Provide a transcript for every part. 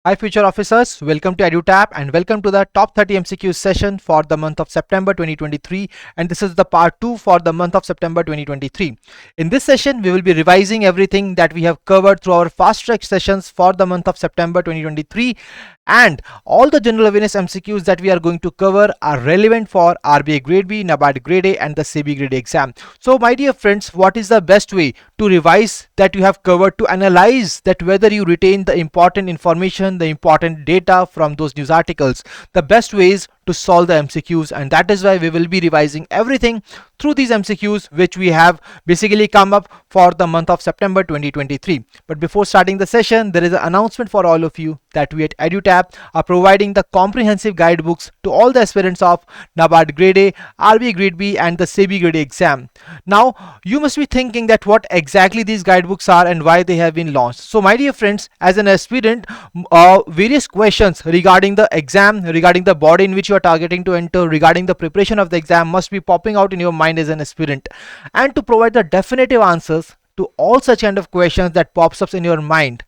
Hi future officers, welcome to EduTap and welcome to the top 30 MCQs session for the month of September 2023, and this is the part 2 for the month of September 2023. In this session, we will be revising everything that we have covered through our fast track sessions for the month of September 2023, and all the general awareness MCQs that we are going to cover are relevant for RBI Grade B, NABARD Grade A and the SEBI Grade A exam. So my dear friends, what is the best way to revise that you have covered, to analyze that whether you retain the important information, the important data from those news articles? The best way is to solve the MCQs, and that is why we will be revising everything through these MCQs which we have basically come up for the month of September 2023. But before starting the session, there is an announcement for all of you that we at EduTap are providing the comprehensive guidebooks to all the aspirants of NABARD Grade A, RBI Grade B and the SEBI Grade A exam. Now you must be thinking that what exactly these guidebooks are and why they have been launched. So my dear friends, as an aspirant, various questions regarding the exam, regarding the body in which you are targeting to enter, regarding the preparation of the exam must be popping out in your mind as an aspirant. And to provide the definitive answers to all such kind of questions that pops up in your mind,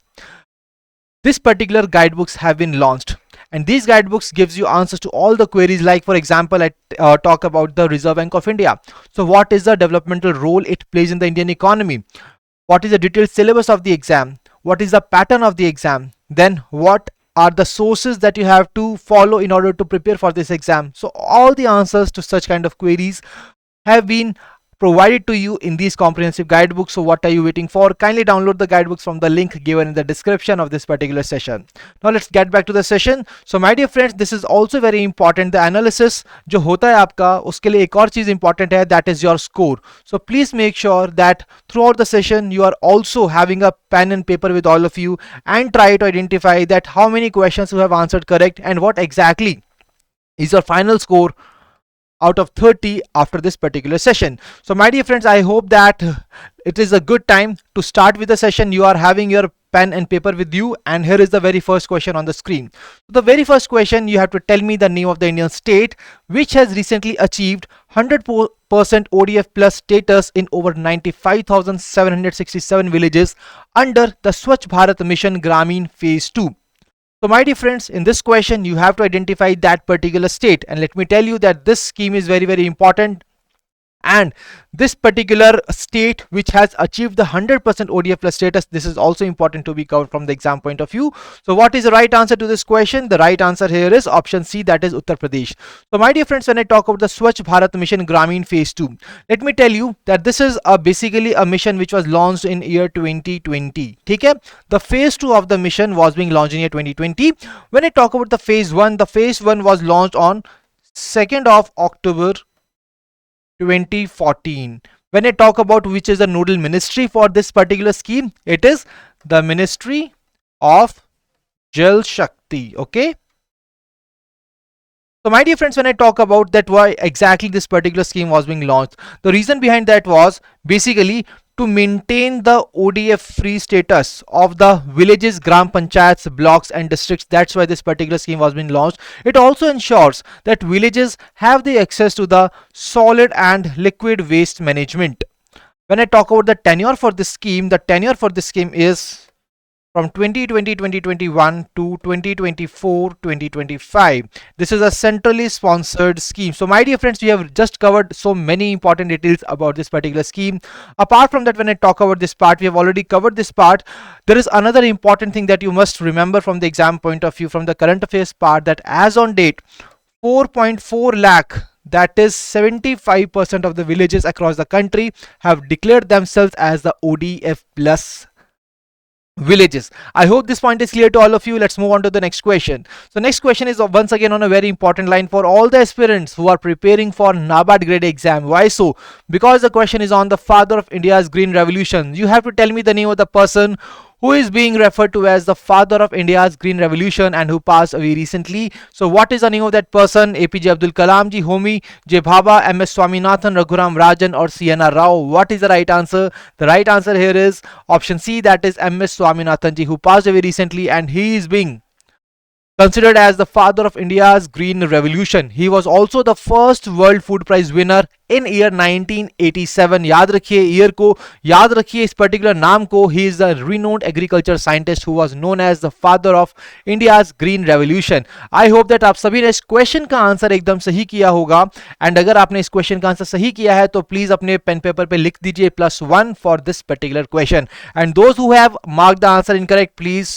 this particular guidebooks have been launched, and these guidebooks gives you answers to all the queries. Like for example, I talk about the Reserve Bank of India. So what is the developmental role it plays in the Indian economy? What is the detailed syllabus of the exam? What is the pattern of the exam? Then what are the sources that you have to follow in order to prepare for this exam? So all the answers to such kind of queries have been provided to you in these comprehensive guidebooks. So what are you waiting for? Kindly download the guidebooks from the link given in the description of this particular session. Now let's get back to the session. So my dear friends, this is also very important. The analysis जो होता है आपका, उसके लिए एक और चीज important है, that is your score. So please make sure that throughout the session you are also having a pen and paper with all of you and try to identify that how many questions you have answered correct and what exactly is your final score out of 30 after this particular session. So my dear friends, I hope that it is a good time to start with the session. You are having your pen and paper with you, and here is the very first question on the screen. The very first question, you have to tell me the name of the Indian state which has recently achieved 100% ODF plus status in over 95,767 villages under the Swachh Bharat Mission Gramin Phase 2. So my dear friends, in this question you have to identify that particular state, and let me tell you that this scheme is very important, and this particular state which has achieved the 100% ODF plus status, this is also important to be covered from the exam point of view. So what is the right answer to this question? The right answer here is option C, that is Uttar Pradesh. So my dear friends, when I talk about the Swachh Bharat Mission Gramin Phase 2, let me tell you that this is basically a mission which was launched in year 2020. Okay? The phase 2 of the mission was being launched in year 2020. When I talk about the phase 1, the phase 1 was launched on 2nd of October 2014. When I talk about which is the nodal ministry for this particular scheme, it is the Ministry of Jal Shakti. Okay. So my dear friends, when I talk about that why exactly this particular scheme was being launched, the reason behind that was basically to maintain the ODF free status of the villages, gram panchayats, blocks and districts. That's why this particular scheme was being launched. It also ensures that villages have the access to the solid and liquid waste management. When I talk about the tenure for this scheme, the tenure for this scheme is from 2020-2021 to 2024-2025. This is a centrally sponsored scheme. So my dear friends, we have just covered so many important details about this particular scheme. Apart from that, when I talk about this part, we have already covered this part. There is another important thing that you must remember from the exam point of view, from the current affairs part, that as on date 4.4 lakh, that is 75% of the villages across the country, have declared themselves as the ODF plus villages. I hope this point is clear to all of you. Let's move on to the next question. So next question is once again on a very important line for all the aspirants who are preparing for NABARD Grade A exam. Why so? Because the question is on the father of India's green revolution. You have to tell me the name of the person who is being referred to as the father of India's green revolution and who passed away recently. So what is the name of that person? APJ Abdul Kalam ji, Homi J Bhabha, MS Swaminathan, Raghuram Rajan or CNR Rao? What is the right answer? The right answer here is option C, that is MS Swaminathan ji, who passed away recently, and he is being considered as the father of India's green revolution. He was also the first world food prize winner in year 1987. याद रखिए year को, याद रखिए इस particular नाम को. He is a renowned agriculture scientist who was known as the father of India's green revolution. I hope that आप सभी ने इस क्वेश्चन का आंसर एकदम सही किया होगा. एंड अगर आपने इस क्वेश्चन का आंसर सही किया है तो प्लीज अपने पेन पेपर पे लिख दीजिए +1 for this particular question. And those who have marked the answer incorrect, please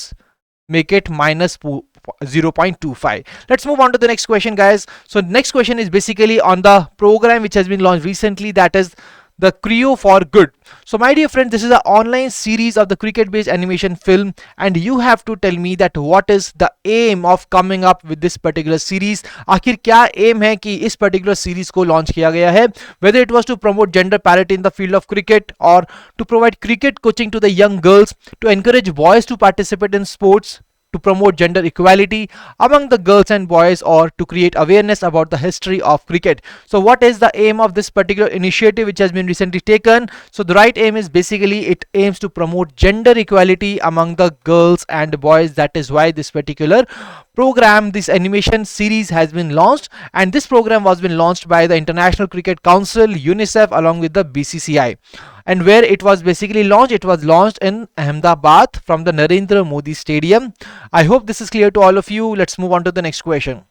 make it minus 0.25. Let's move on to the next question, guys. So next question is basically on the program which has been launched recently, that is the Creo for Good. So my dear friends, this is an online series of the cricket based animation film, and you have to tell me that what is the aim of coming up with this particular series. आखिर क्या aim है कि इस particular series को launch किया गया है, whether it was to promote gender parity in the field of cricket or to provide cricket coaching to the young girls, to encourage boys to participate in sports, to promote gender equality among the girls and boys, or to create awareness about the history of cricket. So what is the aim of this particular initiative which has been recently taken? So the right aim is basically it aims to promote gender equality among the girls and boys. That is why this particular program, this animation series has been launched, and this program was been launched by the International Cricket Council, UNICEF, along with the BCCI. And where it was basically launched, it was launched in Ahmedabad from the Narendra Modi Stadium. I hope this is clear to all of you. Let's move on to the next question.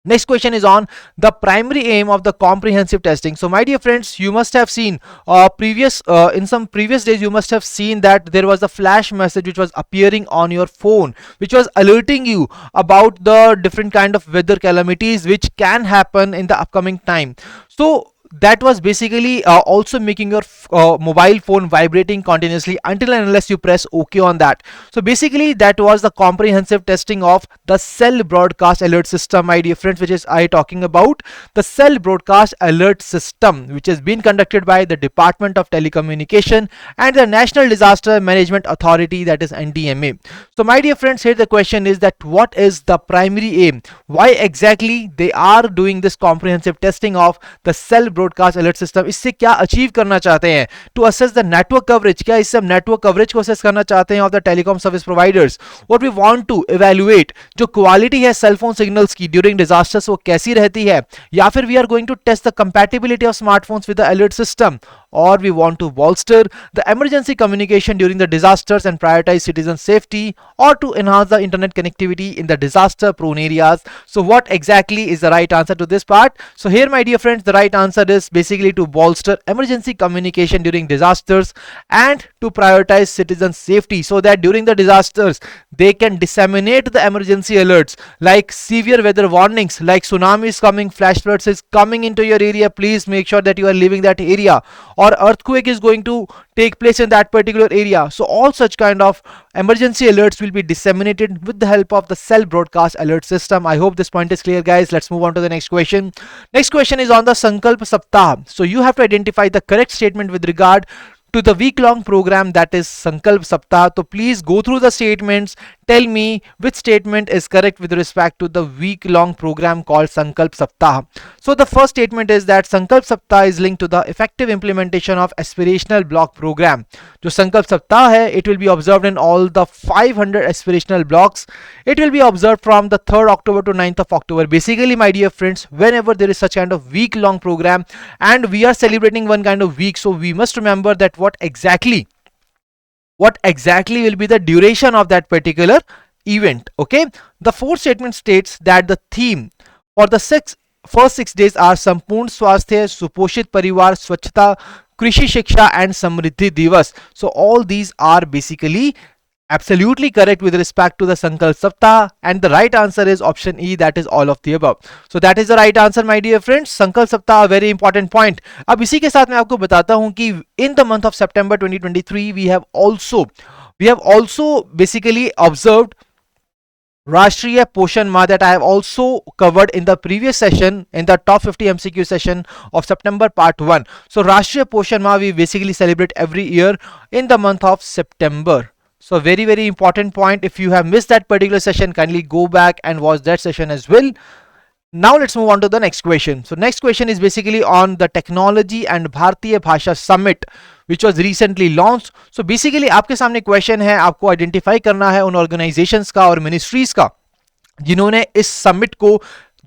Next question is on the primary aim of the comprehensive testing. So my dear friends, you must have seen in some previous days, you must have seen that there was a flash message which was appearing on your phone, which was alerting you about the different kind of weather calamities which can happen in the upcoming time. So that was basically also making your mobile phone vibrating continuously until and unless you press OK on that. So basically that was the comprehensive testing of the cell broadcast alert system, my dear friends, which is I talking about the cell broadcast alert system, which has been conducted by the Department of Telecommunication and the National Disaster Management Authority, that is NDMA. So my dear friends, here the question is that what is the primary aim? Why exactly they are doing this comprehensive testing of the cell broadcast alert system? इससे क्या achieve करना चाहते हैं? To assess the network coverage. क्या इससे हम network coverage को assess करना चाहते हैं of the telecom service providers? What we want to evaluate जो क्वालिटी है सेल फोन सिग्नल्स की ड्यूरिंग डिजास्टर्स वो कैसी रहती है, या फिर we are going to test the compatibility of smartphones with the alert system, or we want to bolster the emergency communication during the disasters and prioritize citizen safety, or to enhance the internet connectivity in the disaster prone areas. So what exactly is the right answer to this part? So here my dear friends, the right answer is basically to bolster emergency communication during disasters and to prioritize citizen safety, so that during the disasters they can disseminate the emergency alerts like severe weather warnings like tsunami is coming, flash floods is coming into your area, please make sure that you are leaving that area, or earthquake is going to take place in that particular area. So all such kind of emergency alerts will be disseminated with the help of the cell broadcast alert system. I hope this point is clear, guys. Let's move on to the next question. Next question is on the Sankalp Saptah. So you have to identify the correct statement with regard to the week-long program, that is Sankalp Saptah. So please go through the statements. Tell me which statement is correct with respect to the week-long program called Sankalp Saptah. So the first statement is that Sankalp Saptah is linked to the effective implementation of aspirational block program. जो Sankalp Saptah है, it will be observed in all the 500 aspirational blocks. It will be observed from the 3rd October to 9th of October. Basically, my dear friends, whenever there is such kind of week-long program and we are celebrating one kind of week, so we must remember that what exactly will be the duration of that particular event. Okay, the fourth statement states that the theme for the first 6 days are संपूर्ण स्वास्थ्य, सुपोषित परिवार, स्वच्छता, कृषि शिक्षा and समृद्धि दिवस. So all these are basically absolutely correct with respect to the Sankalp Saptah, and the right answer is option E, that is all of the above. So that is the right answer, my dear friends. Sankalp Saptah, a very important point. अब इसी के साथ मैं आपको बताता हूं कि in the month of September 2023 we have also basically observed Rashtriya Poshan Ma, that I have also covered in the previous session, in the top 50 MCQ session of September part 1. So Rashtriya Poshan Ma we basically celebrate every year in the month of September. So very, very important point. If you have missed that particular session, kindly go back and watch that session as well. Now let's move on to the next question. So next question is basically on the Technology and Bharatiya Bhasha Summit, which was recently launched. So basically आपके सामने question है, आपको identify करना है उन organizations का और ministries का जिन्होंने इस समिट को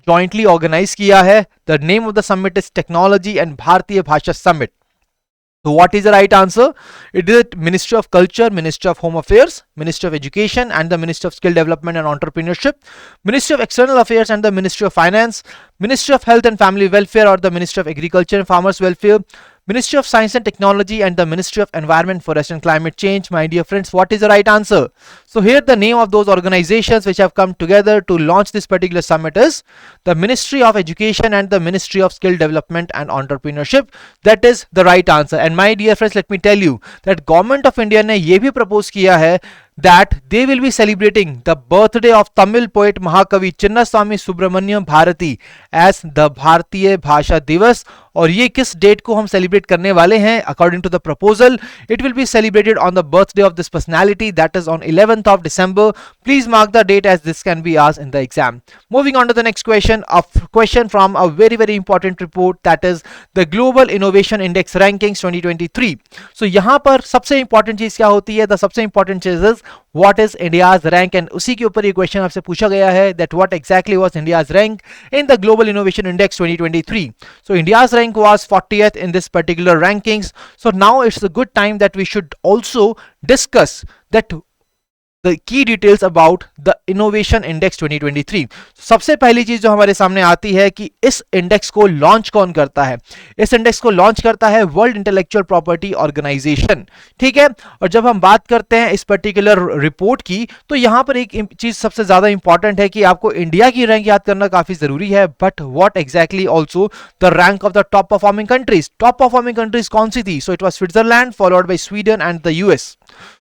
जॉइंटली ऑर्गेनाइज किया है. The name of the summit is technology and भारतीय भाषा summit. So what is the right answer? It is Ministry of Culture, Ministry of Home Affairs, Ministry of Education and the Ministry of Skill Development and Entrepreneurship, Ministry of External Affairs and the Ministry of Finance, Ministry of Health and Family Welfare or the Ministry of Agriculture and Farmers Welfare, Ministry of Science and Technology and the Ministry of Environment, Forest and Climate Change. My dear friends, what is the right answer? So here the name of those organizations which have come together to launch this particular summit is the Ministry of Education and the Ministry of Skill Development and Entrepreneurship. That is the right answer. And my dear friends, let me tell you that Government of India ने ये भी propose किया है that they will be celebrating the birthday of Tamil poet Mahakavi Chinnaswamy Subramaniam Bharati as the भारतीय भाषा दिवस. और ये किस डेट को हम सेलिब्रेट करने वाले हैं? According to the proposal, it will be celebrated on the birthday of this personality, that is on 11th of December. Please mark the date as this can be asked in the exam. Moving on to the next question, a question from a very important report, that is the Global Innovation Index Rankings 2023. So यहाँ पर सबसे important चीज क्या होती है? The सबसे important चीज is what is India's rank, and उसी के ऊपर ये क्वेश्चन आपसे पूछा गया है that what exactly was India's rank in the Global Innovation Index 2023. So India's rank was 40th in this particular rankings. So now it's a good time that we should also discuss that the key details about the Innovation Index 2023. सबसे पहली चीज जो हमारे सामने आती है कि इस इंडेक्स को लॉन्च कौन करता है? इस इंडेक्स को लॉन्च करता है वर्ल्ड इंटेलेक्चुअल प्रॉपर्टी ऑर्गेनाइजेशन. ठीक है. और जब हम बात करते हैं इस पर्टिकुलर रिपोर्ट की, तो यहां पर एक चीज सबसे ज्यादा इंपॉर्टेंट है कि आपको इंडिया की रैंक याद करना काफी जरूरी है, but what exactly also the rank of the top performing countries. Top performing countries कौन सी थी? So it was Switzerland followed by Sweden and the US.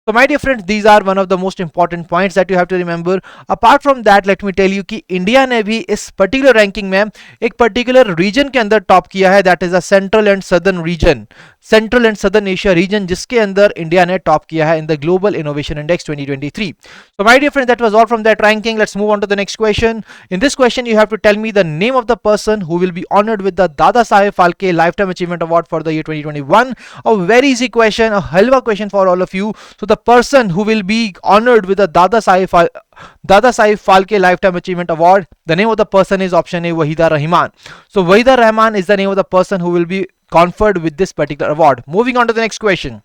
So my dear friends, these are one of the most important points that you have to remember. Apart from that, let me tell you कि India ने भी इस particular ranking में एक particular reason के अंदर top किया है, that is the central and southern reason, central and southern Asia region, जिसके अंदर इंडिया ने टॉप किया है in the global innovation index 2023. So my dear friends, that was all from that ranking. Let's move on to the next question. In this question, you have to tell me the name of the person who will be honored with the Dada Saheb Phalke Lifetime Achievement Award for the year 2021. A very easy question, a halwa question for all of you. So the person who will be honored with the Dada Saheb Phalke Lifetime Achievement Award, the name of the person is option A, Wahida Rahman. So Wahida Rahman is the name of the person who will be conferred with this particular award. Moving on to the next question.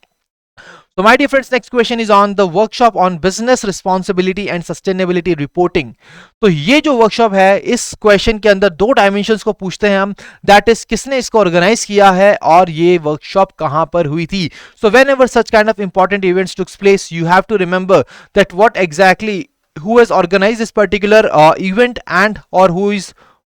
So my dear friends, next question is on the workshop on business responsibility and sustainability reporting. तो ये जो workshop है, इस question के अंदर दो dimensions को पूछते हैं हम, दैट इज किसने इसको ऑर्गेनाइज किया है और ये वर्कशॉप कहां पर हुई थी. So whenever such kind of important events takes place, you have to remember that what exactly who has organized this particular event and or who is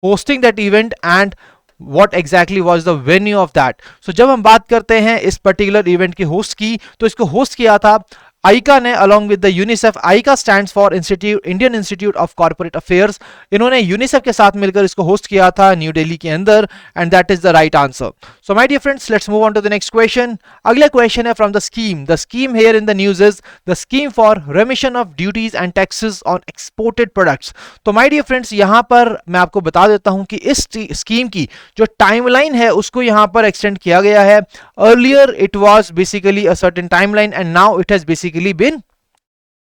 hosting that event and what exactly was the venue of that. So जब हम बात करते हैं इस particular event के host की, तो इसको होस्ट किया था आइका ने along with the UNICEF. आइका stands for Indian institute of corporate affairs. इन्होंने यूनिसेफ के साथ मिलकर इसको होस्ट किया था न्यू दिल्ली के अंदर, and that is the right answer. So my dear friends, let's move on to the next question. अगला क्वेश्चन है from the scheme. The scheme here in the news is the scheme for remission of duties and taxes on exported products. तो my dear friends, यहां पर मैं आपको बता देता हूं कि इस स्कीम की जो टाइमलाइन है उसको यहां पर एक्सटेंड किया गया है. Earlier it was basically a certain timeline and now it has basically been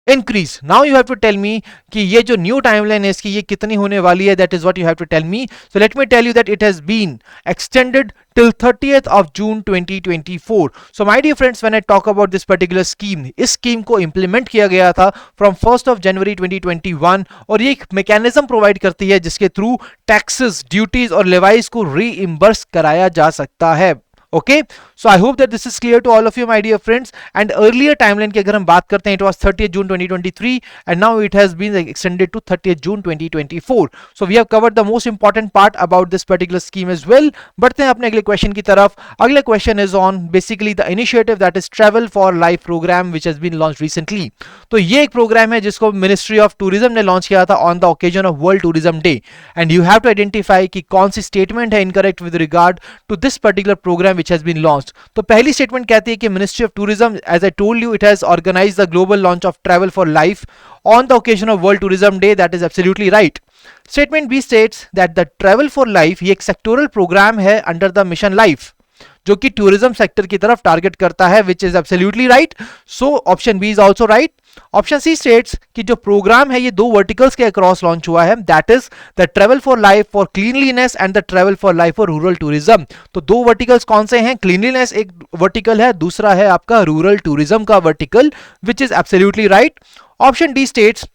increase. Now you have to tell me कि ये जो न्यू टाइमलाइन है इसकी ये कितनी होने वाली है. That is what you have to tell me. So let me tell you that it has been extended till 30th of June 2024. So my dear friends, when I talk about this particular scheme, इस scheme को implement किया गया था from 1st of January 2021 और ये एक mechanism provide करती है जिसके थ्रू टैक्सेस, ड्यूटीज और लेवाइज को रीइंबर्स कराया जा सकता है. Okay, so I hope that this is clear to all of you, my dear friends. And earlier timeline की अगर हम बात करते हैं, it was 30th June 2023 and now it has been extended to 30th June 2024. So we have covered the most important part about this particular scheme as well. बढ़ते हैं अपने अगले क्वेश्चन की तरफ. अगला question is on basically the initiative that is Travel for Life program which has been launched recently. तो ये एक प्रोग्राम है जिसको मिनिस्ट्री ऑफ टूरिज्म ने लॉन्च किया था on the occasion of World Tourism Day. And you have to identify कि कौन सी स्टेटमेंट है incorrect with regard to this particular program which has been launched. तो पहली स्टेटमेंट कहती है कि ministry of tourism, as I told you, it has organized the global launch of Travel for Life on the occasion of World Tourism Day. That is absolutely right. Statement B states that the Travel for Life ये एक sectoral programme है under the Mission Life, जो कि tourism sector की तरफ target करता है, which is absolutely right. So option B is also right. Option C states कि जो प्रोग्राम है ये दो वर्टिकल्स के अक्रॉस लॉन्च हुआ है, that is the travel for life for cleanliness and the travel for life for rural tourism. तो दो वर्टिकल्स कौन से हैं? क्लीनलीनेस एक वर्टिकल है, दूसरा है आपका रूरल टूरिज्म का vertical, which is absolutely right. Option D states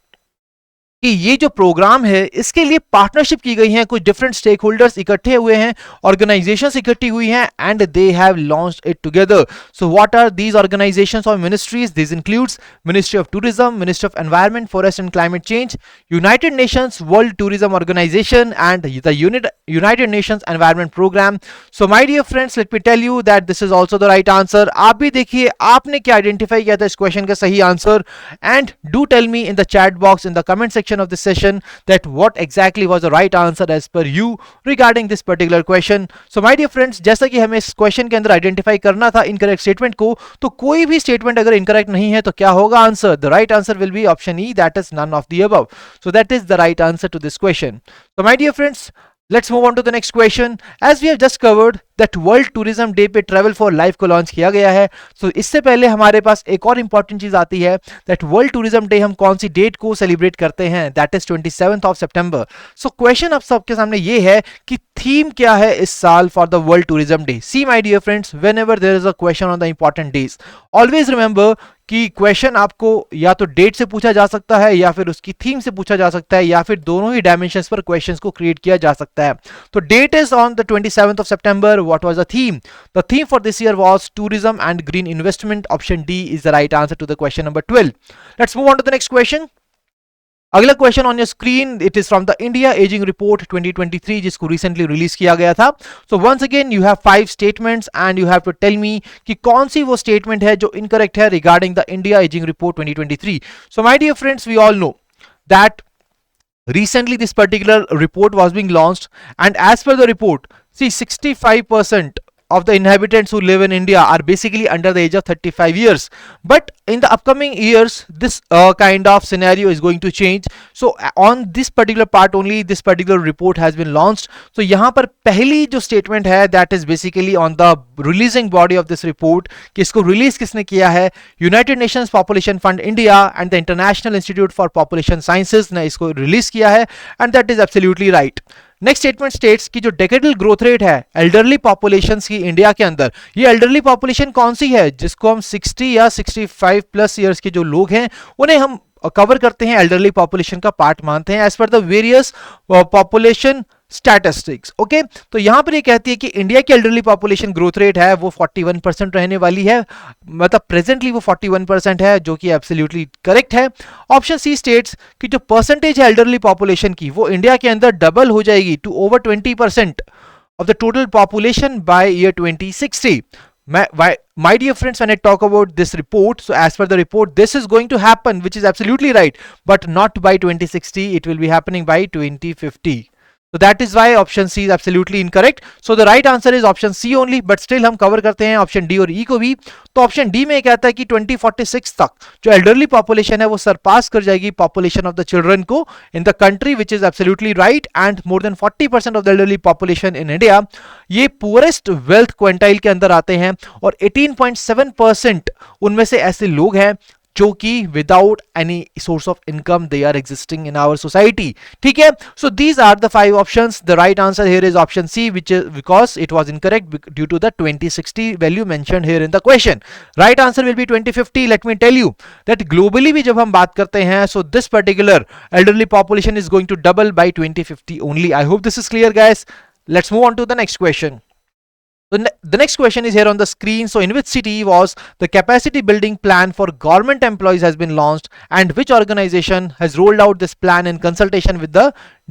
कि ये जो प्रोग्राम है इसके लिए पार्टनरशिप की गई है, कुछ डिफरेंट स्टेक होल्डर्स इकट्ठे हुए हैं, ऑर्गेनाइजेशंस इकट्ठी हुई हैं, and they have launched it together. So what are these organisations और ministries? This includes ministry of tourism, ministry of environment, forest and climate change, United Nations World Tourism Organization and the United Nations Environment Programme. So my dear friends, let me tell you that this is also the right answer. आप भी देखिए आपने क्या identify किया था इस question का सही answer, and do tell me in the chat box in the comment section of this session that what exactly was the right answer as per you regarding this particular question. So my dear friends, जैसा कि हमें इस question के अंदर identify करना था incorrect statement को, तो कोई भी स्टेटमेंट अगर इनकरेक्ट नहीं है तो क्या होगा answer? The right answer will be option E, that is none of the above. So that is the right answer to this question. So my dear friends, let's move on to the next question. As we have just covered that World Tourism Day पे Travel for Life को launch किया गया है, so इससे पहले हमारे पास एक और इंपॉर्टेंट चीज आती है that World Tourism Day हम कौन सी डेट को सेलिब्रेट करते हैं, that is 27th of September. So question अब सबके सामने ये है कि थीम क्या है इस साल for the World Tourism Day. See my dear friends, whenever there is a question on the important days, always remember कि क्वेश्चन आपको या तो डेट से पूछा जा सकता है या फिर उसकी थीम से पूछा जा सकता है या फिर दोनों ही डायमेंशंस पर क्वेश्चंस को क्रिएट किया जा सकता है. तो date is on the 27th of September. What was the theme? The theme for this year was tourism and green investment. Option D is the right answer to the question number 12. Let's move on to the next question. अगला question on your screen, it is from the India Ageing Report 2023 जिसको recently release किया गया था. So once again you have 5 statements and you have to tell me कि कौन सी वो statement है जो इनकरेक्ट है regarding the India Ageing Report 2023. So my dear friends, we all know that recently this particular report was being launched, and as per the report, see 65% of the inhabitants who live in India are basically under the age of 35 years. But in the upcoming years, this kind of scenario is going to change. So on this particular part only, this particular report has been launched. So यहाँ पर पहली जो statement है, that is basically on the releasing body of this report, कि इसको release किसने किया है? United Nations Population Fund India and the International Institute for Population Sciences ने इसको release किया है, and that is absolutely right. Next statement states की जो डेकेडल ग्रोथ रेट है एल्डरली पॉपुलेशन की इंडिया के अंदर, ये एल्डरली पॉपुलेशन कौन सी है जिसको हम 60 या 65 प्लस ईयर्स के जो लोग हैं उन्हें हम कवर करते हैं, एल्डरली पॉपुलेशन का पार्ट मानते हैं as per the various population statistics. Okay, तो यहां पर ये कहती है कि इंडिया की एल्डरली पॉपुलेशन ग्रोथ रेट है वो 41% रहने वाली है, मतलब प्रेजेंटली वो 41% है, जो कि एब्सोल्युटली करेक्ट है. ऑप्शन सी स्टेट्स कि जो परसेंटेज है एल्डरली पॉपुलेशन की वो इंडिया के अंदर डबल हो जाएगी to over 20% of the total population by year 2060. My dear friends, when I talk about this report, so as per the report, this is going to happen, which is absolutely right, but not by 2060. It will be happening by 2050. So that is why option C is absolutely incorrect. So the right answer is option C only, but still हम cover करते हैं option D और E को भी. तो option D में कहता है कि 2046 तक जो एल्डरली पॉपुलेशन है वो सरपास कर जाएगी पॉपुलेशन ऑफ द चिल्ड्रन को in the country, which is absolutely right. And more than 40% of the elderly population in India ये पुअरेस्ट वेल्थ क्विंटाइल के अंदर आते हैं, और 18.7% उनमें से ऐसे लोग हैं जो कि without any source of income they are existing in our society. ठीक है, so these are the 5 options. The right answer here is option C, which is because it was incorrect due to the 2060 value mentioned here in the question. Right answer will be 2050. Let me tell you that globally भी जब हम बात करते हैं, so this particular elderly population is going to double by 2050 only. I hope this is clear guys. Let's move on to the next question. The next question is here on the screen. So in which city was the capacity building plan for government employees has been launched, and which organization has rolled out this plan in consultation with the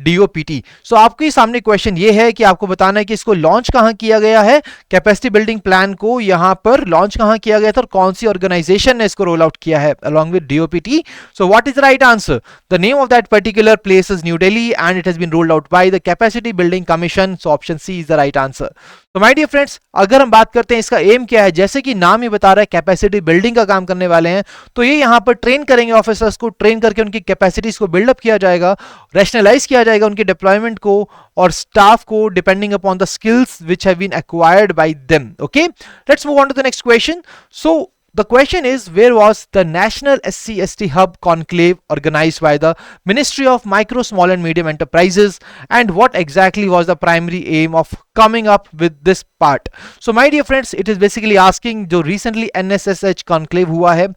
DOPT? So आपके सामने question ये है कि आपको बताना है कि इसको लॉन्च कहाँ किया गया है, कैपेसिटी बिल्डिंग प्लान को यहाँ पर लॉन्च कहाँ किया गया था और कौन सी ऑर्गेनाइजेशन ने इसको रोल आउट किया है along with DOPT. So what is the right answer? The name of that particular place is New Delhi, and it has been rolled out by the Capacity Building Commission. So option C is the right answer. तो my dear friends, अगर हम बात करते हैं इसका M क्या है, जैसे कि नाम ही बता रहा है कैपेसिटी बिल्डिंग का काम करने वाले हैं, तो ये यहाँ पर ट्रेन करेंगे ऑफिसर्स को, ट्रेन करके उनकी कैपेसिटीज को बिल्डअप किया जाएगा, रैशनलाइज किया किया जाएगा उनके डिप्लॉयमेंट को और स्टाफ को depending upon the skills which have been acquired by them. Okay, let's move on to the next question. So the question is, where was the National SC/ST Hub Conclave organized by the Ministry of Micro, Small and Medium Enterprises, and what exactly was the primary aim of coming up with this part? So my dear friends, it is basically asking जो recently NSSH Conclave हुआ है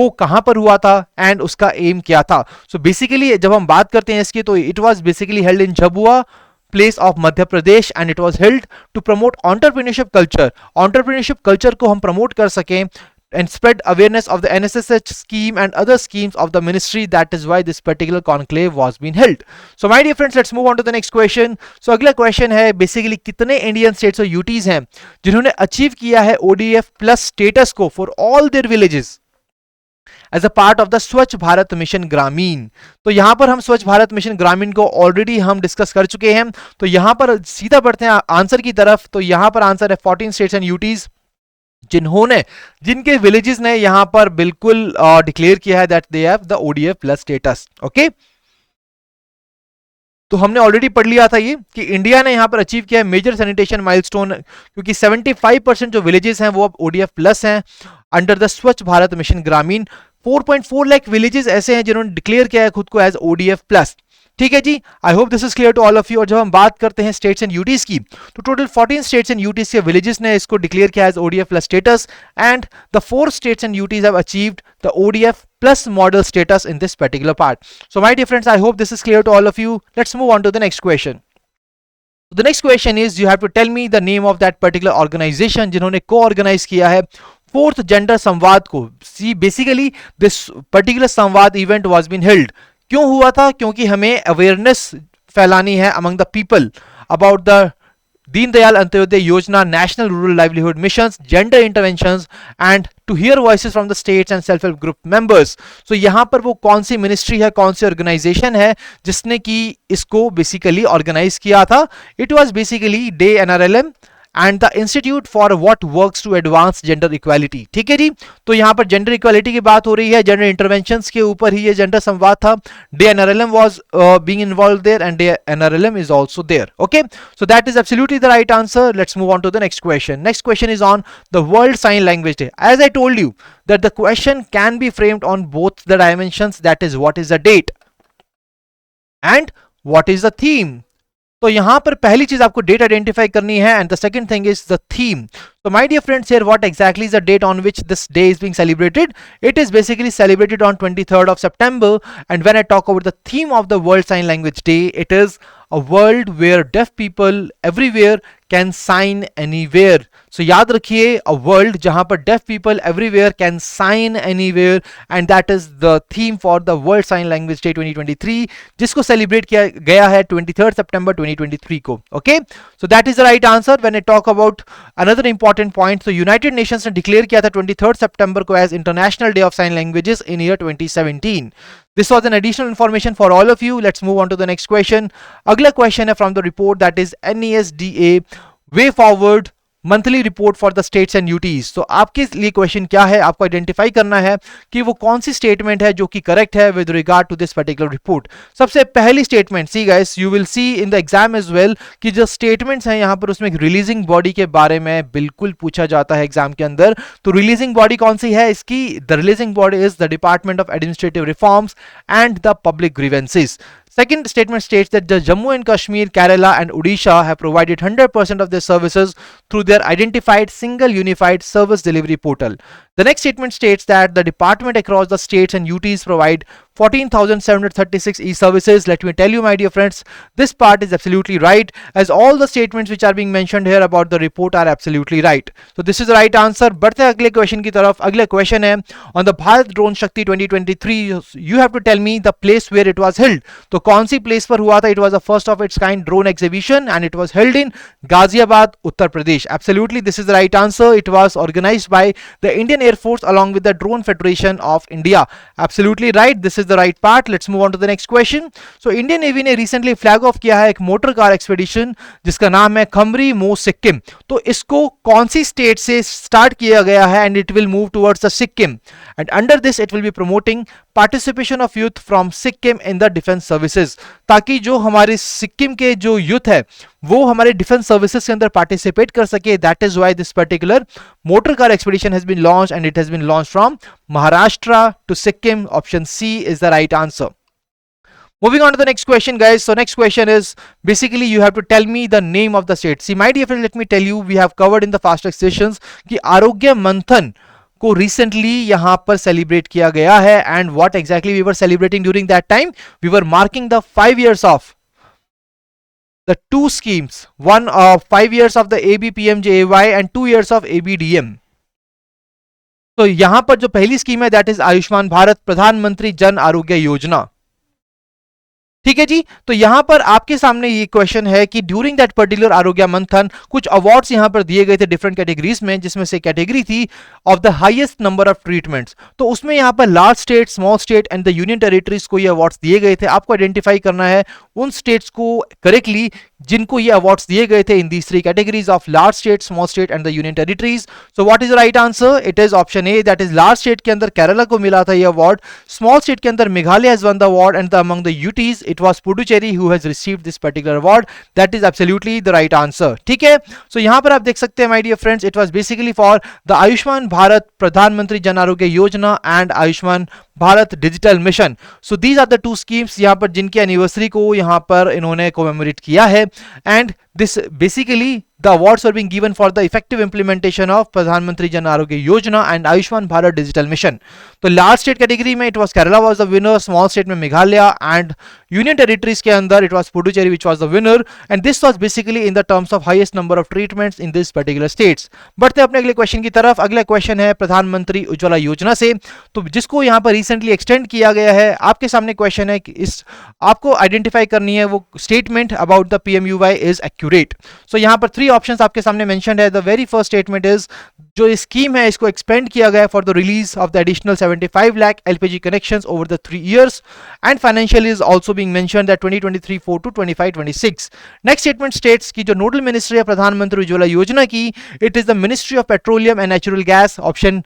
वो कहाँ पर हुआ था and उसका M क्या था. So basically जब हम बात करते हैं इसकी तो it was basically held in Jhabua, place of Madhya Pradesh, and it was held to promote entrepreneurship culture. Entrepreneurship culture को हम promote कर सकें and spread awareness of the NSSH scheme and other schemes of the ministry. That is why this particular conclave was being held. So my dear friends, let's move on to the next question. So अगला question है basically कितने Indian states और UTs हैं जिन्होंने achieve किया है ODF plus status को for all their villages as a part of the Swachh Bharat mission ग्रामीण. तो यहां पर हम स्वच्छ भारत मिशन ग्रामीण को ऑलरेडी हम डिस्कस कर चुके हैं. तो यहां पर सीधा बढ़ते हैं आंसर की तरफ. तो यहां पर आंसर है 14 स्टेट्स एंड यूटीज जिन्होंने जिनके विलेजेस ने यहां पर बिल्कुल डिक्लेयर किया है that they have the ODF plus status. Okay, तो हमने ऑलरेडी पढ़ लिया था ये कि इंडिया ने यहां पर अचीव किया है मेजर सैनिटेशन माइलस्टोन क्योंकि 75% जो विलेजेस हैं वो अब ओडीएफ प्लस हैं under the Swachh Bharat mission ग्रामीण. 4.4 लाख विलेजेस ऐसे हैं जिन्होंने डिक्लेयर किया है खुद को एज ओडीएफ प्लस. ठीक है जी, I hope this is clear to all of you. और जब हम बात करते हैं स्टेट्स एंड यूटीज की तो टोटल 14 स्टेट्स एंड यूटीज के विलेजेस ने इसको डिक्लेयर किया as ODF plus status and the 4 states and UTs have achieved the ODF plus model status in this particular part. So my dear friends, I hope this is clear to all of you. Let's move on to the next question. The next question is, you have to tell me the name of that particular organization जिन्होंने co-organize किया है 4th gender संवाद को. See, basically this particular संवाद event was been held. क्यों हुआ था? क्योंकि हमें awareness फैलानी है among the people about the Deen Dayal Antyodaya Yojana, national rural livelihood missions, gender interventions and to hear voices from the states and self help group members. So यहां पर वो कौन सी मिनिस्ट्री है, कौन सी ऑर्गेनाइजेशन है जिसने कि इसको बेसिकली ऑर्गेनाइज किया था? It was basically DAY NRLM and the institute for what works to advance gender equality. ठीक है जी, तो यहां पर जेंडर इक्वालिटी की बात हो रही है, जेंडर इंटरवेंशंस के ऊपर ही ये जेंडर संवाद था. DAY NRLM was being involved there and DAY NRLM is also there. Okay, so that is absolutely the right answer. Let's move on to the next question. Next question is on the World Sign Language Day. As I told you that the question can be framed on both the dimensions, that is what is the date and what is the theme. तो यहां पर पहली चीज आपको date identify करनी है and the second thing is the theme. So my dear friends, here what exactly is the date on which this day is being celebrated? It is basically celebrated on 23rd of September, and when I talk about the theme of the World Sign Language Day, it is a world where deaf people everywhere can sign anywhere. So याद रखिए, a world जहां पर deaf people everywhere can sign anywhere, and that is the theme for the World Sign Language Day 2023, जिसको celebrate किया गया है 23rd September 2023 को. Okay, so that is the right answer. When I talk about another important point, so United Nations ने declare किया था 23rd September को as International Day of Sign Languages in year 2017. This was an additional information for all of you. Let's move on to the next question. अगला question है from the report, that is NASDA Way Forward monthly report for the states and UTs. तो आपके लिए question क्या है? आपको identify करना है कि वो कौन सी स्टेटमेंट है जो कि करेक्ट है with regard to this particular report. सबसे पहली statement, see guys, you will see in the exam as well कि जो स्टेटमेंट्स हैं यहाँ पर उसमें रिलीजिंग बॉडी के बारे में बिल्कुल पूछा जाता है एग्जाम के अंदर. तो रिलीजिंग बॉडी कौन सी है इसकी? The releasing body is the department of administrative reforms and the public grievances. Second statement states that the Jammu and Kashmir, Kerala and Odisha have provided 100% of their services through their identified single unified service delivery portal. The next statement states that the department across the states and UTs provide 14,736 e-services. Let me tell you, my dear friends, this part is absolutely right, as all the statements which are being mentioned here about the report are absolutely right. So this is the right answer. बढ़ते हैं अगले question की तरफ. अगला question है on the Bharat Drone Shakti 2023. You have to tell me the place where it was held. तो कौन सी place पर हुआ था? It was the first of its kind drone exhibition and it was held in Ghaziabad, Uttar Pradesh. Absolutely, this is the right answer. It was organized by the Indian Air Force along with the Drone Federation of India. Absolutely right. This is the right part. Let's move on to the next question. So Indian Navy ने recently flag off किया है एक motor car expedition जिसका नाम है खमरी मो सिक्किम. तो इसको कौन सी स्टेट से स्टार्ट किया गया है? And it will move towards the Sikkim and under this it will be promoting participation of youth from Sikkim in the defense services, ताकि जो हमारे सिक्किम के जो यूथ है वो हमारे डिफेंस सर्विसेज के अंदर पार्टिसिपेट कर सके. That is why this particular motor car expedition has been launched and it has been launched from Maharashtra to Sikkim. Option C is the right answer. Moving on to the next question, guys. So next question is basically you have to tell me the name of the state. See, my dear friends, let me tell you, we have covered in the fast track sessions कि आरोग्य मंथन को recently यहाँ पर celebrate किया गया है. And what exactly we were celebrating during that time? We were marking the 5 years of the two schemes. One of 5 years of the ABPMJAY and 2 years of ABDM. तो यहाँ पर जो पहली स्कीम है that is आयुष्मान भारत प्रधानमंत्री जन आरोग्य योजना. ठीक है जी. तो यहां पर आपके सामने ये क्वेश्चन है कि during that particular Arogya Manthan कुछ अवार्ड्स यहां पर दिए गए थे डिफरेंट कैटेगरीज में, जिसमें से कैटेगरी थी of the highest number of treatments. तो उसमें यहां पर large state, small state and the union territories को ये अवार्ड्स दिए गए थे. आपको आइडेंटिफाई करना है उन स्टेट्स को करेक्टली जिनको ये अवार्ड्स दिए गए थे in these three categories of large state, small state and the union territories. So what is the right answer? It is option A, that is large state के अंदर केरला को मिला था ये अवार्ड. स्मॉल स्टेट के अंदर Meghalaya has one the award and among the UTs it was Puducherry who has received this particular award. That is absolutely the right answer. ठीक है. So यहाँ पर आप देख सकते हैं my dear friends, it was basically for the Ayushman Bharat प्रधानमंत्री Jan Arogya Yojana and Ayushman Bharat digital mission. So these are the two schemes यहाँ पर जिनकी एनिवर्सरी को यहाँ पर इन्होंने कोमेमोरेट किया है. And this basically the awards are being given for the effective implementation of प्रधानमंत्री Jan Arogya Yojana and Ayushman Bharat digital mission. तो लार्ज स्टेट कैटेगरी में it was Kerala was the winner, small state में मेघालय and यूनियन टेरिटरीज के अंदर it was Puducherry which was the winner, and this was basically in the terms of highest number of treatments in this particular states. बढ़ते अपने अगले question की तरफ. अगला question है प्रधानमंत्री उज्ज्वला योजना से, तो जिसको यहाँ पर रिसेंटली एक्सटेंड किया गया है. आपके सामने क्वेश्चन है कि इस आपको आइडेंटिफाई करनी है वो statement about the PMUY is accurate. So यहाँ पर 3 ऑप्शंस आपके सामने मेंशन्ड है. The very first statement is जो स्कीम है इसको एक्सपेंड किया गया for the release of the additional 75 lakh LPG connections over the 3 years and financial is also being mentioned that 2023-4 to 25-26. Next statement states की जो नोडल मिनिस्ट्री है प्रधानमंत्री उज्ज्वला योजना की, it is the ministry of petroleum and natural gas. Option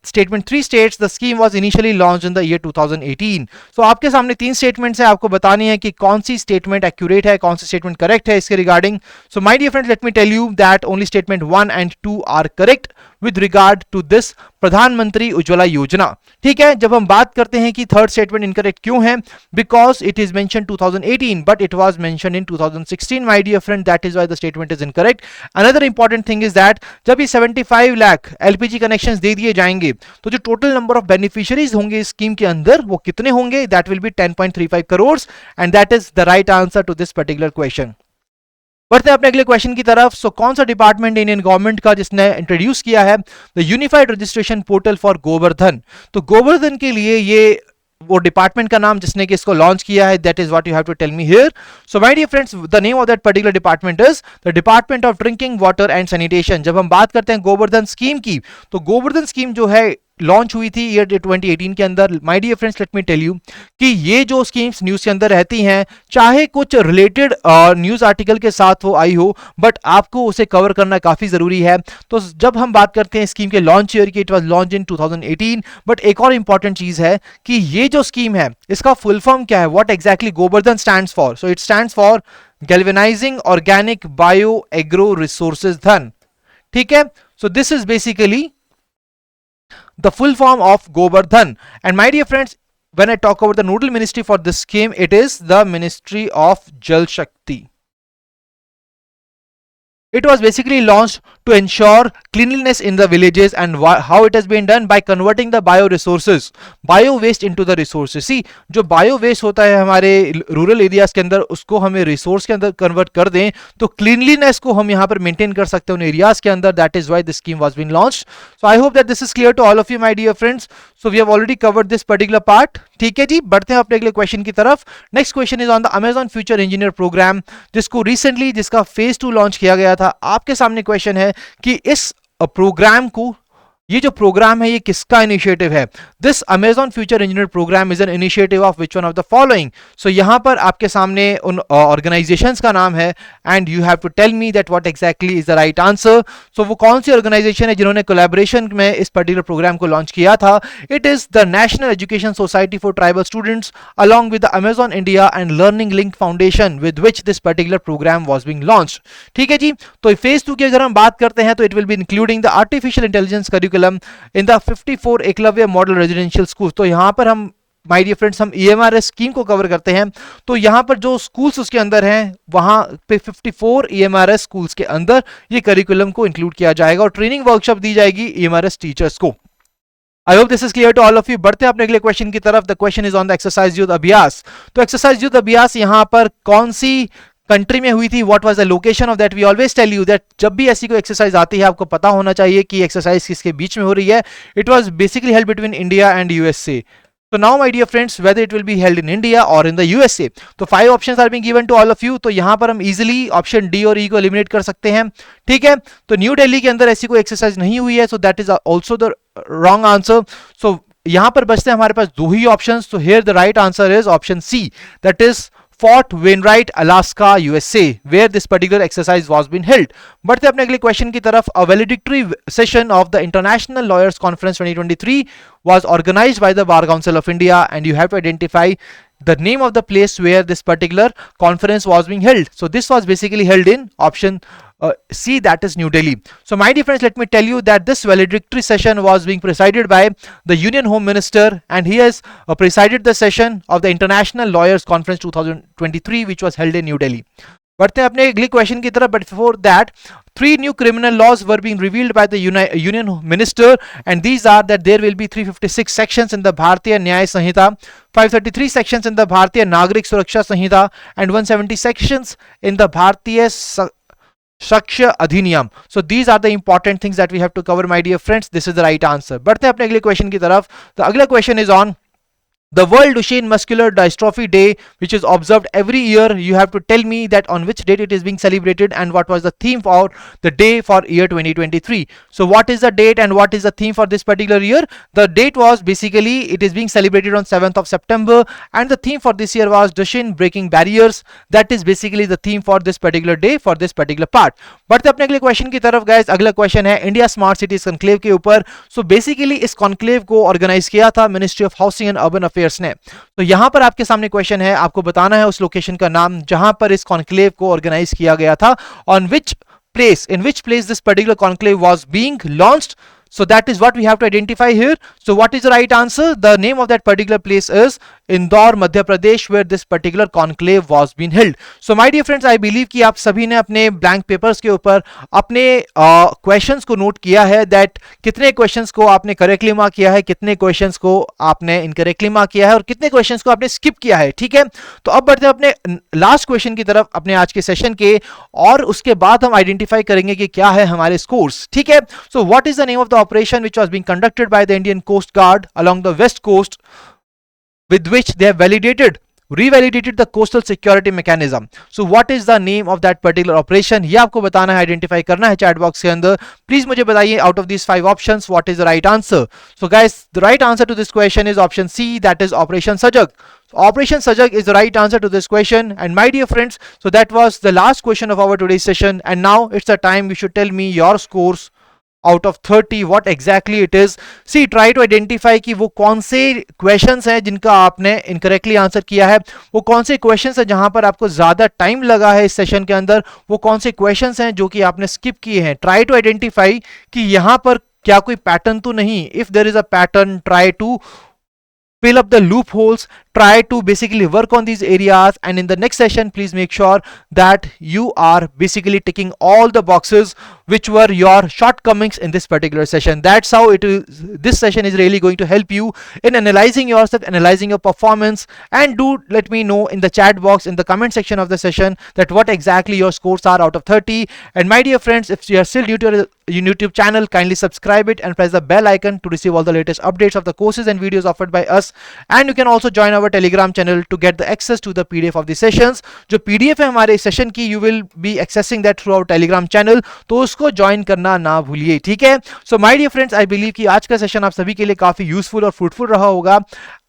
statement 3 states the scheme was initially launched in the year 2018. So आपके सामने 3 statements हैं, आपको बतानी है कि कौन सी स्टेटमेंट एक्यूरेट है, कौन सी स्टेटमेंट करेक्ट है इसके regarding. So my dear friends, let me tell you that only statement 1 and 2 are correct with regard to this प्रधानमंत्री उज्ज्वला योजना. ठीक है. जब हम बात करते हैं कि थर्ड स्टेटमेंट इनकरेक्ट क्यों है, because it is mention 2018 but it was mention in 2016. My dear friend, that is why the statement is incorrect. Another important thing is that जब ये 75 लाख LPG कनेक्शंस दे दिए जाएंगे तो जो टोटल नंबर ऑफ बेनिफिशियरीज होंगे इस स्कीम के अंदर वो कितने होंगे? That will be 10.35 crore and that is the right answer to this particular question. बढ़ते हैं अपने अगले क्वेश्चन की तरफ. सो कौन सा डिपार्टमेंट इंडियन गवर्नमेंट का जिसने इंट्रोड्यूस किया है the unified registration portal for Govardhan. तो गोवर्धन के लिए ये वो डिपार्टमेंट का नाम जिसने कि इसको लॉन्च किया है, that is what you have to tell me here. So my dear friends, the name of that particular department is the department of drinking water and sanitation. जब हम बात करते हैं गोवर्धन स्कीम की, तो गोवर्धन स्कीम जो है लॉन्च हुई थी ईयर 2018 के अंदर. My dear friends, let me tell you कि ये जो स्कीम्स न्यूज़ के अंदर रहती हैं, चाहे कुछ रिलेटेड न्यूज़ आर्टिकल के साथ वो आई हो, बट आपको उसे कवर करना काफ़ी ज़रूरी है. तो जब हम बात करते हैं स्कीम के लॉन्च ईयर की, it was launch in 2018. But एक और इंपॉर्टेंट चीज़ है कि ये जो स्कीम है इसका फुल फॉर्म क्या है, what exactly Govardhan stands for. So it stands for galvanising organic bio agro resources धन. ठीक है. So this is basically the full form of Govardhan. And my dear friends, when I talk about the nodal ministry for this scheme, it is the Ministry of Jal Shakti. It was basically launched to ensure cleanliness in the villages, and how it has been done by converting the bio resources, bio waste into the resources. See, जो bio waste होता है हमारे rural areas के अंदर, उसको हमें resource के अंदर कन्वर्ट कर दें तो क्लीनलीनेस को हम यहाँ पर मेंटेन कर सकते हैं उन एरियाज के अंदर. That is why this scheme was been launched. So I hope that this is clear to all of you my dear friends. So we have already covered this particular part. ठीक है जी. बढ़ते हैं अपने अगले question की तरफ. Next question is on the Amazon Future Engineer programme, जिसको recently जिसका फेज 2 लॉन्च किया गया था. आपके सामने क्वेश्चन है कि इस प्रोग्राम को ये जो प्रोग्राम है ये किसका इनिशिएटिव है? This Amazon Future Engineer program is an initiative of which one of the following. So यहाँ पर आपके सामने उन ऑर्गेनाइजेशंस का नाम है and you have to tell me that what exactly is the right answer. So वो कौन सी ऑर्गेनाइजेशन है जिन्होंने कोलैबोरेशन में इस पर्टिकुलर प्रोग्राम को लॉन्च किया था? It is the national education society for tribal students along with the Amazon India and learning link foundation with which this particular programme was being launched. ठीक है जी। तो फेज 2 की अगर हम बात करते हैं तो it will be including the artificial intelligence curriculum in the 54 Eklavya model residential school. तो यहां पर हम माय डियर फ्रेंड्स हम EMRS स्कीम को कवर करते हैं। तो यहां पर जो स्कूल्स उसके अंदर हैं वहां पे 54 EMRS स्कूल्स के अंदर ये करिकुलम को इंक्लूड किया जाएगा और ट्रेनिंग वर्कशॉप दी जाएगी EMRS टीचर्स को। I hope this is clear to all of you. बढ़ते हैं अपने अगले क्वेश्चन की तरफ। The question is on the exercise Yudh Abhyas. तो एक्सरसाइज युद्ध अभ्यास यहां पर कौन सी कंट्री में हुई थी? What was the location of that? We always tell you that जब भी ऐसी कोई एक्सरसाइज आती है आपको पता होना चाहिए कि एक्सरसाइज किसके बीच में हो रही है। It was basically held between India and USA। So now my dear friends, whether it will be held in India or in the USA, तो 5 options are being given to all of you। तो यहाँ पर हम easily option D और E को eliminate कर सकते हैं। ठीक है, तो न्यू दिल्ली के अंदर ऐसी कोई एक्सरसाइज नहीं हुई है, so that is also the wrong answer। So यहाँ पर बचते हैं हमारे पास दो ही ऑप्शंस। तो here the right answer is option C, that is Fort Wainwright, Alaska, USA, where this particular exercise was being held। बढ़ते अपने अगले क्वेश्चन की तरफ। A valedictory session of the International Lawyers Conference 2023 was organized by the Bar Council of India, and you have to identify the name of the place where this particular conference was being held। So this was basically held in option C, that is New Delhi। So my dear friends, let me tell you that this valedictory session was being presided by the Union Home Minister, and he has presided the session of the International Lawyers Conference 2023 which was held in New Delhi। बढ़ते हैं अपने अगले question की तरफ। But before that 3 new criminal laws were being revealed by the Union Minister, and these are that there will be 356 sections in the Bharatiya Nyaya Sanhita, 533 sections in the Bharatiya Nagrik Suraksha Sanhita, and 170 sections in the Bharatiya Sakshya Adhiniyam। So these are the important things that we have to cover, my dear friends। This is the right answer। बढ़ते हैं अपने अगले question की तरफ। तो अगला question is on the World Duchenne Muscular Dystrophy Day, which is observed every year. You have to tell me that on which date it is being celebrated and what was the theme for the day for year 2023। So what is the date and what is the theme for this particular year? The date was basically it is being celebrated on 7th of September, and the theme for this year was Duchenne Breaking Barriers। That is basically the theme for this particular day for this particular part। बढ़ते अपने अगले question की तरफ guys. अगला question है India smart cities conclave के ऊपर। So basically इस कॉन्क्लेव को ऑर्गेनाइज किया था ministry of housing and urban affairs ने। तो यहां पर आपके सामने क्वेश्चन है, आपको बताना है उस लोकेशन का नाम जहां पर इस कॉन्क्लेव को ऑर्गेनाइज किया गया था। On which place, in which place this particular conclave was being launched। So that is what we have to identify here। So what is the right answer? The name of that particular place is Indore, Madhya Pradesh, where this particular conclave was being held। So my dear friends, I believe कि आप सभी ने अपने blank papers के ऊपर अपने questions को note किया है that कितने questions को आपने correctly mark किया है, कितने questions को आपने incorrectly mark किया है और कितने questions को आपने skip किया है। ठीक है, तो अब बढ़ते हैं अपने last question की तरफ अपने आज के session के, और उसके बाद हम identify करेंगे कि क्या है हमारे scores। ठीक है, so what is the name of the operation which was being conducted by the Indian Coast Guard along the west coast, with which they have revalidated the coastal security mechanism। So what is the name of that particular operation? ये आपको बताना है, identify करना है chat box के अंदर। Please मुझे बताइए out of these 5 options what is the right answer। So guys, the right answer to this question is option C, that is Operation Sajak। So Operation Sajak is the right answer to this question। And my dear friends, so that was the last question of our today's session, and now it's the time you should tell me your scores out of 30 what exactly it is। See, try to identify कि वो कौन से questions हैं जिनका आपने incorrectly answer किया है, वो कौन से questions हैं जहां पर आपको ज्यादा टाइम लगा है इस सेशन के अंदर, वो कौन से questions हैं जो कि आपने skip किए हैं। Try to identify कि यहां पर क्या कोई पैटर्न तो नहीं। If there is a pattern, try to fill up the loopholes, try to basically work on these areas, and in the next session please make sure that you are basically ticking all the boxes which were your shortcomings in this particular session। That's how it is, this session is really going to help you in analyzing yourself, analyzing your performance, and do let me know in the chat box in the comment section of the session that what exactly your scores are out of 30। And my dear friends, if you are still new to our YouTube channel, kindly subscribe it and press the bell icon to receive all the latest updates of the courses and videos offered by us, and you can also join our our Telegram channel to get the access to the PDF of the sessions. जो PDF है हमारे session की, you will be accessing that through our Telegram channel, तो उसको join करना ना भूलिए, ठीक है. So my dear friends, I believe कि आज का सेशन आप सभी के लिए काफी यूजफुल और फ्रूटफुल रहा होगा.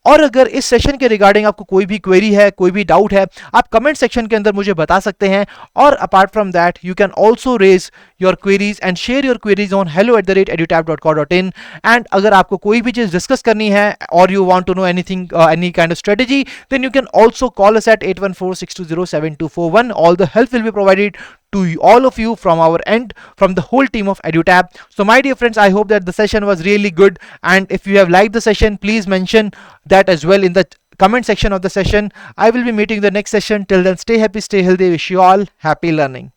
और अगर इस सेशन के रिगार्डिंग आपको कोई भी क्वेरी है, कोई भी डाउट है, आप कमेंट सेक्शन के अंदर मुझे बता सकते हैं. और apart from that you can also raise your queries and share your queries on hello@edutap.co.in. And अगर आपको कोई भी चीज डिस्कस करनी है और you want to know anything, any kind of strategy, then you can also call us at 8146207241. All the help will be provided to all of you from our end, from the whole team of EduTap. So my dear friends, I hope that the session was really good, and if you have liked the session, please mention that as well in the comment section of the session. I will be meeting the next session. Till then, stay happy, stay healthy. Wish you all happy learning.